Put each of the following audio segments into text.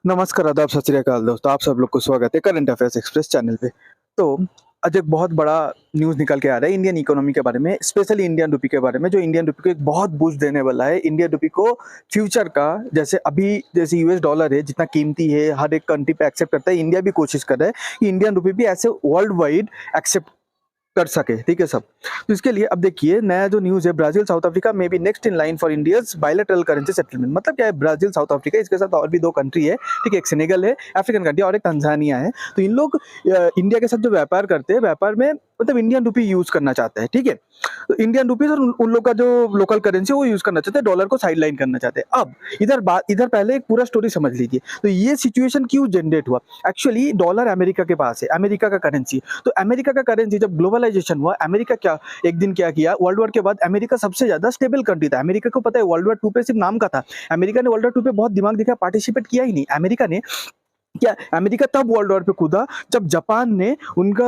नमस्कार, आदाब, सत श्री अकाल दोस्तों। आप सब लोग को स्वागत है करंट अफेयर्स एक्सप्रेस चैनल पे। तो आज एक बहुत बड़ा न्यूज़ निकल के आ रहा है इंडियन इकोनॉमी के बारे में, स्पेशली इंडियन रूपी के बारे में, जो इंडियन रूपी को एक बहुत बूस्ट देने वाला है। इंडियन रूपी को फ्यूचर का जैसे यूएस डॉलर है, जितना कीमती है, हर एक कंट्री पे एक्सेप्ट करता है। इंडिया भी कोशिश कर रहा है कि इंडियन रूपी भी ऐसे वर्ल्ड वाइड एक्सेप्ट कर सके, ठीक है सब। तो इसके लिए अब देखिए नया जो न्यूज़ है, Brazil South Africa may be next in line for India's bilateral currency settlement. मतलब क्या है, ब्राज़ील साउथ अफ्रीका, इसके साथ और भी 2 कंट्री है, ठीक है, एक सेनेगल है अफ्रीकन कंट्री और एक तंजानिया है। तो इन लोग इंडिया के साथ जो व्यापार करते हैं, व्यापार में मतलब इंडियन रूपी यूज़ करना चाहते हैं, ठीक है। तो इंडियन रूपीज़ और उन लोग का जो लोकल करेंसी है वो यूज़ करना चाहते हैं, डॉलर को साइडलाइन करना चाहते हैं। अब इधर पहले एक पूरा स्टोरी समझ लीजिए। तो ये सिचुएशन क्यों जनरेट हुआ? एक्चुअली डॉलर अमेरिका के पास है, अमेरिका का करेंसी। तो अमेरिका का करेंसी जब ग्लोबलाइजेशन हुआ, अमेरिका एक दिन क्या किया, वर्ल्ड वॉर के बाद अमेरिका सबसे ज्यादा स्टेबल कंट्री था। अमेरिका को पता है वर्ल्ड वॉर 2 पे सिर्फ नाम का था। अमेरिका ने वर्ल्ड वॉर 2 पे बहुत दिमाग दिखाया, पार्टिसिपेट किया ही नहीं। अमेरिका तब वर्ल्ड वॉर पे कूदा जब जापान ने उनका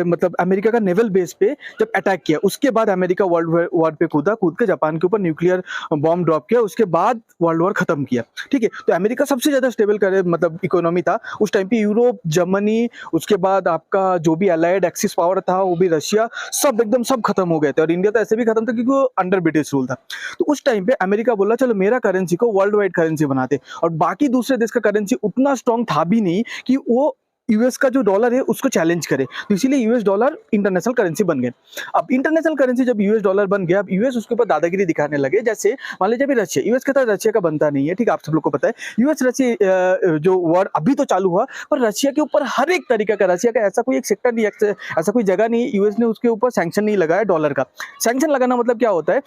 मतलब अमेरिका का नेवल बेस पे जब अटैक किया। उसके बाद अमेरिका वर्ल्ड वॉर पे कूद के जापान के ऊपर न्यूक्लियर बॉम्ब ड्रॉप किया। उसके बाद वर्ल्ड वॉर खत्म किया, ठीक है। तो अमेरिका सबसे ज्यादा स्टेबल करे मतलब इकोनॉमी था उस टाइम पे। यूरोप, जर्मनी, उसके बाद आपका जो भी अलाइड एक्सिस पावर था, वो भी रशिया, सब खत्म हो गए थे। और इंडिया तो ऐसे भी खत्म था क्योंकि वो अंडर ब्रिटिश रूल था। तो उस टाइम पे अमेरिका बोला चलो मेरा करेंसी को वर्ल्ड वाइड करेंसी बनाते। और बाकी दूसरे देश का करेंसी उतना स्ट्रॉन्ग था भी नहीं कि वो यूएस का जो डॉलर है उसको चैलेंज करे। तो इसीलिए यूएस डॉलर इंटरनेशनल करेंसी बन गए। अब इंटरनेशनल करेंसी जब यूएस डॉलर बन गया, अब यूएस उसके ऊपर दादागिरी दिखाने लगे। जैसे मान लीजिए अभी रशिया, यूएस के साथ रशिया का बनता नहीं है, ठीक है, आप सब लोग को पता है। यूएस रशिया जो वॉर अभी तो चालू हुआ, पर रशिया के ऊपर हर एक तरीका का, रशिया का ऐसा कोई एक सेक्टर नहीं, ऐसा कोई जगह नहीं, यूएस ने उसके ऊपर सैंक्शन नहीं लगाया डॉलर का। सैंक्शन लगाना मतलब क्या होता है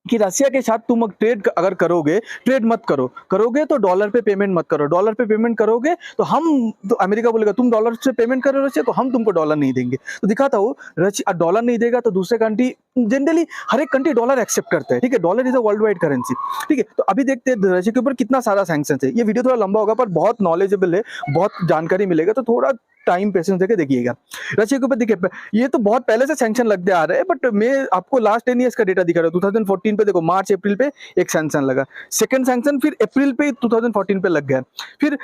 कि रशिया के साथ तुम ट्रेड अगर करोगे, ट्रेड मत करोगे तो डॉलर पे पेमेंट मत करो। डॉलर पे पेमेंट करोगे तो अमेरिका बोलेगा तुम डॉलर से पेमेंट करो रशिया को, हम तुमको डॉलर नहीं देंगे। तो दिखाता हूँ, रशिया डॉलर नहीं देगा तो दूसरे कंट्री, जनरली हर एक कंट्री डॉलर एक्सेप्ट करता है, ठीक है। Dollar is a world wide currency, ठीक है। तो अभी देखते हैं रशिया के ऊपर कितना सारा सैंक्शन है। ये वीडियो थोड़ा लंबा होगा पर बहुत नॉलेजेबल है, बहुत जानकारी मिलेगा, तो थोड़ा टाइम पेशेंस देके देखिएगा। रशिया के ऊपर देखिए, ये तो बहुत पहले से सैंक्शन लगते आ रहे हैं, बट मैं आपको लास्ट 10 ईयर्स का डेटा दिखा रहा हूँ। 2014 पे देखो, मार्च अप्रैल पे एक सैंक्शन लगा, सेकंड सैंक्शन फिर अप्रैल पे 2014 पे लग गया। फिर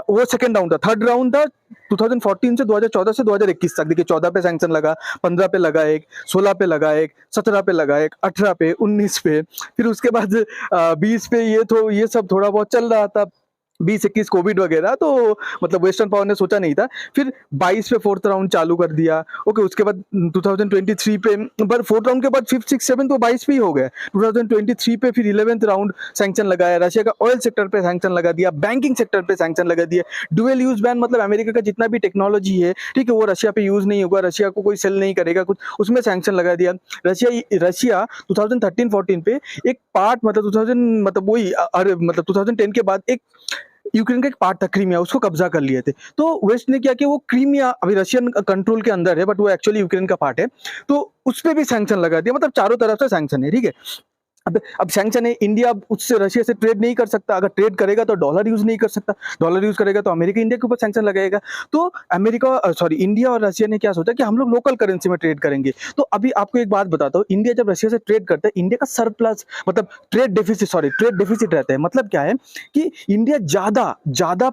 वो सेकंड राउंड था, थर्ड राउंड था 2014 से 2014 से 2021 तक। देखिए 14 पे सैंक्शन लगा, 15 पे लगा एक, 16 पे लगा एक, 17 पे लगा एक, 18 पे, 19 पे, फिर उसके बाद 20 पे ये सब थोड़ा बहुत चल रहा था। 20-21 कोविड वगैरह तो मतलब वेस्टर्न पावर ने सोचा नहीं था। फिर 22 पे फोर्थ राउंड चालू कर दिया, ओके। उसके बाद 2023 पे, पर फोर्थ राउंड के बाद 5th 6th 7th तो 22 पे ही हो गया। 2023 पे फिर 11th राउंड सैंक्शन लगाया, रशिया का ऑयल सेक्टर पे सैंक्शन लगा दिया, बैंकिंग सेक्टर पे सैंक्शन लगा दिया। डुअल यूज बैन मतलब अमेरिका का जितना भी टेक्नोलॉजी है, ठीक है, वो रशिया पे यूज नहीं होगा, रशिया को कोई सेल नहीं करेगा कुछ, उसमें सैंक्शन लगा दिया। रशिया 2013-14 पे एक पार्ट मतलब 2000 मतलब वही मतलब 2010 के बाद एक यूक्रेन का एक पार्ट था क्रीमिया, उसको कब्जा कर लिए थे। तो वेस्ट ने क्या किया, वो क्रीमिया अभी रशियन कंट्रोल के अंदर है, बट वो एक्चुअली यूक्रेन का पार्ट है, तो उस पे भी सैंक्शन लगा दिया। मतलब चारों तरफ से सैंक्शन है, ठीक है। अब सैंक्शन है, इंडिया उससे रशिया से ट्रेड नहीं कर सकता। अगर ट्रेड करेगा तो डॉलर यूज नहीं कर सकता, डॉलर यूज करेगा तो अमेरिका इंडिया के ऊपर सैंक्शन लगाएगा। तो इंडिया और रशिया ने क्या सोचा कि हम लोग लोकल करेंसी में ट्रेड करेंगे। तो अभी आपको एक बात बताता हूँ, इंडिया जब रशिया से ट्रेड करता है, इंडिया का सरप्लस मतलब ट्रेड डेफिसिट रहता है। मतलब क्या है कि इंडिया ज्यादा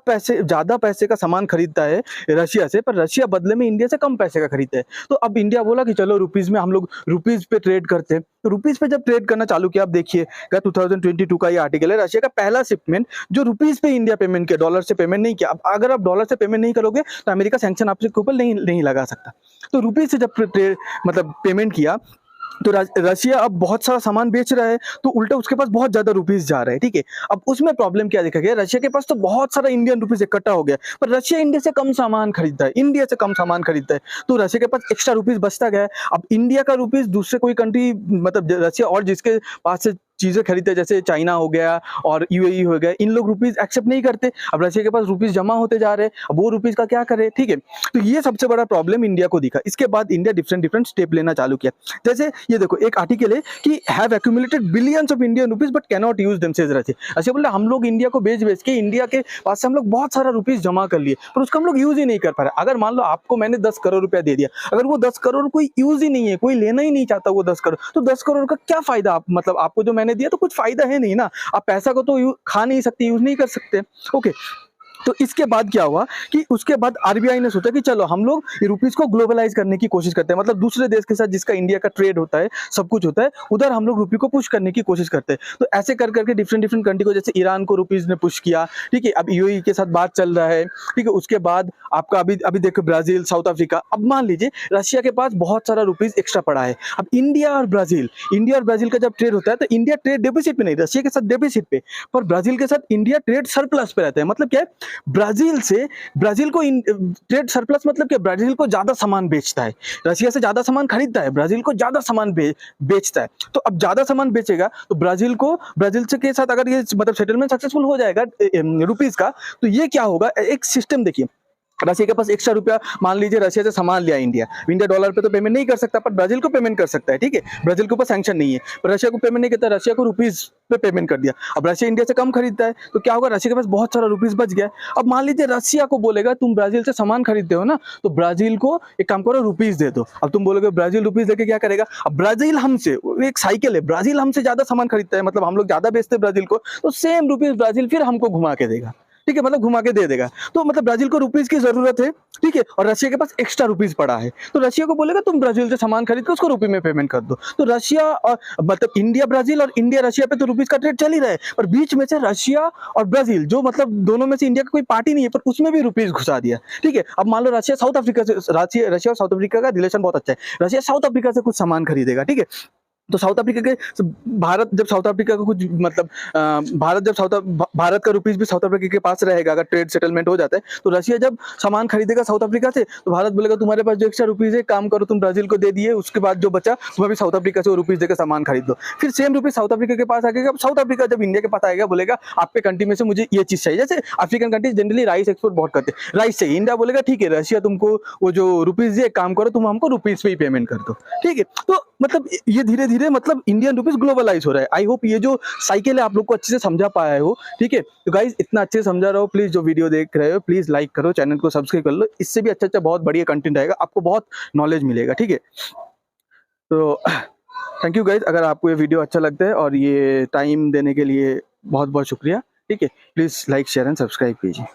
पैसे का सामान खरीदता है रशिया से, पर रशिया बदले में इंडिया से कम पैसे का खरीदता है। तो अब इंडिया बोला कि चलो रुपीज में हम लोग रुपीज पे ट्रेड करते हैं। तो रुपीज पे जब ट्रेड करना चालू किया, आप देखिए 2022 का ये आर्टिकल है, रशिया का पहला शिपमेंट जो रुपीज पे इंडिया पेमेंट किया, डॉलर से पेमेंट नहीं किया। अब अगर आप डॉलर से पेमेंट नहीं करोगे तो अमेरिका सैंक्शन आपके ऊपर नहीं लगा सकता। तो रुपीज से जब मतलब पेमेंट किया, तो रशिया अब बहुत सारा सामान बेच रहा है, तो उल्टा उसके पास बहुत ज्यादा रुपीस जा रहा है, ठीक है। अब उसमें प्रॉब्लम क्या देखा गया, रशिया के पास तो बहुत सारा इंडियन रुपीस इकट्ठा हो गया, पर रशिया इंडिया से कम सामान खरीदता है, तो रशिया के पास एक्स्ट्रा रुपीस बचता गया है। अब इंडिया का रुपीस दूसरे कोई कंट्री मतलब रशिया और जिसके पास से चीजें खरीदते हैं, जैसे चाइना हो गया और यूएई हो गया, इन लोग रुपीज एक्सेप्ट नहीं करते। अब रशिया के पास रुपीज जमा होते जा रहे हैं, अब वो रुपीज का क्या करे, ठीक है। तो ये सबसे बड़ा प्रॉब्लम इंडिया को दिखा। इसके बाद इंडिया डिफरेंट स्टेप लेना चालू किया। जैसे ये देखो, एक आर्टिकल है कि have accumulated billions of Indian rupees but can not use them, says Russia. अच्छा बोले हम लोग इंडिया को बेच के इंडिया के पास से हम लोग बहुत सारा रुपीज जमा कर लिए, पर उसका हम लोग यूज ही नहीं कर पा रहे। अगर मान लो आपको मैंने 10 करोड़ रुपया दे दिया, अगर वो 10 करोड़ कोई यूज ही नहीं है, कोई लेना ही नहीं चाहता वो 10 करोड़, तो 10 करोड़ का क्या फायदा? आप मतलब आपको जो मैंने दिया तो कुछ फायदा है नहीं ना। आप पैसा को तो खा नहीं सकते, यूज नहीं कर सकते, ओके। तो इसके बाद क्या हुआ कि उसके बाद आरबीआई ने सोचा कि चलो हम लोग रुपीस को ग्लोबलाइज करने की कोशिश करते हैं, मतलब दूसरे देश के साथ जिसका इंडिया का ट्रेड होता है, सब कुछ होता है, उधर हम लोग रुपये को पुश करने की कोशिश करते हैं। तो ऐसे कर करके डिफरेंट डिफरेंट कंट्री को, जैसे ईरान को रुपीज ने पुश किया, ठीक है, अब यूएई के साथ बात चल रहा है, ठीक है। उसके बाद आपका अभी अभी देखो ब्राजील, साउथ अफ्रीका। अब मान लीजिए रशिया के पास बहुत सारा रुपीज एक्स्ट्रा पड़ा है। अब इंडिया और ब्राजील का जब ट्रेड होता है तो इंडिया ट्रेड डेफिसिट पे नहीं, रशिया के साथ डेफिसिट पे, पर ब्राजील के साथ इंडिया ट्रेड सरप्लस पे रहता है। मतलब क्या है, ब्राजील को ट्रेड सरप्लस मतलब क्या, ब्राजील को ज्यादा सामान बेचता है, रशिया से ज्यादा सामान खरीदता है, ब्राजील को ज्यादा सामान बेचता है। तो अब ज्यादा सामान बेचेगा तो ब्राजील से के साथ अगर ये मतलब सेटलमेंट सक्सेसफुल हो जाएगा रुपीज का, तो ये क्या होगा, एक सिस्टम देखिए, रशिया के पास एक्स्ट्रा रुपया, मान लीजिए रशिया से सामान लिया इंडिया डॉलर पे तो पेमेंट नहीं कर सकता, पर ब्राजील को पेमेंट कर सकता है, ठीक है। ब्राजील के ऊपर सैंक्शन नहीं है, पर रशिया को पेमेंट नहीं करता, रशिया को रुपीज पे पेमेंट कर दिया। अब रशिया इंडिया से कम खरीदता है तो क्या होगा, रशिया के पास बहुत सारा रुपीज बच गया। अब मान लीजिए रशिया को बोलेगा तुम ब्राजील से सामान खरीदते हो ना, तो ब्राजील को एक काम करो, रुपीज दे दो। अब तुम बोलोगे ब्राजील रुपीज देके क्या करेगा, अब ब्राजील हमसे, एक साइकिल है, ब्राजील हमसे ज्यादा सामान खरीदता है, मतलब हम लोग ज्यादा बेचते हैं ब्राजील को, तो सेम रुपीज ब्राजील फिर हमको घुमा के देगा, ठीक है, मतलब घुमा के दे देगा। तो मतलब ब्राजील को रुपीज की जरूरत है, ठीक है, और रशिया के पास एक्स्ट्रा रुपीज पड़ा है, तो रशिया को बोलेगा तुम ब्राजील से सामान खरीद के उसको रुपये में पेमेंट कर दो। तो रशिया और मतलब इंडिया ब्राजील और इंडिया रशिया पे तो रुपीज का ट्रेड चल ही रहा है, पर बीच में से रशिया और ब्राजील, जो मतलब दोनों में से इंडिया का कोई पार्टी नहीं है, पर उसमें भी रुपीज घुसा दिया, ठीक है। अब मान लो रशिया रशिया और साउथ अफ्रीका का रिलेशन बहुत अच्छा है, रशिया साउथ अफ्रीका से कुछ सामान खरीदेगा, ठीक है। तो साउथ अफ्रीका के भारत जब साउथ अफ्रीका का कुछ मतलब भारत का रुपीज भी साउथ अफ्रीका के पास रहेगा, अगर ट्रेड सेटलमेंट हो जाता है, तो रशिया जब सामान खरीदेगा साउथ अफ्रीका से, तो भारत बोलेगा तुम्हारे पास जो एक्स्ट्रा रुपीज है, काम करो तुम ब्राजील को दे दिए, उसके बाद जो बचा तुम्हें भी साउथ अफ्रीका से वो रुपीज देकर सामान खरीद दो। फिर सेम रुपीज साउथ अफ्रीका के पास आएगा, साउथ अफ्रीका जब इंडिया के पास आएगा बोलेगा आपके कंट्री में से मुझे ये चीज चाहिए, जैसे African countries generally rice export बहुत करते हैं, राइस चाहिए, इंडिया बोलेगा ठीक है रशिया तुमको वो जो रुपीज है, काम करो तुम हमको रुपीज पे ही पेमेंट कर दो, ठीक है। तो मतलब ये धीरे धीरे मतलब इंडियन रुपीज ग्लोबलाइज हो रहा है। आई होप ये जो साइकिल है आप लोग को अच्छे से समझा पाया हो, ठीक है। तो गाइज इतना अच्छे से समझा रहा हो, प्लीज जो वीडियो देख रहे हो प्लीज लाइक करो, चैनल को सब्सक्राइब कर लो, इससे भी अच्छा बहुत बढ़िया कंटेंट आएगा, आपको बहुत नॉलेज मिलेगा, ठीक है। तो थैंक यू गाइज, अगर आपको ये वीडियो अच्छा लगता है और ये टाइम देने के लिए बहुत बहुत शुक्रिया, ठीक है। Please like share and subscribe कीजिए।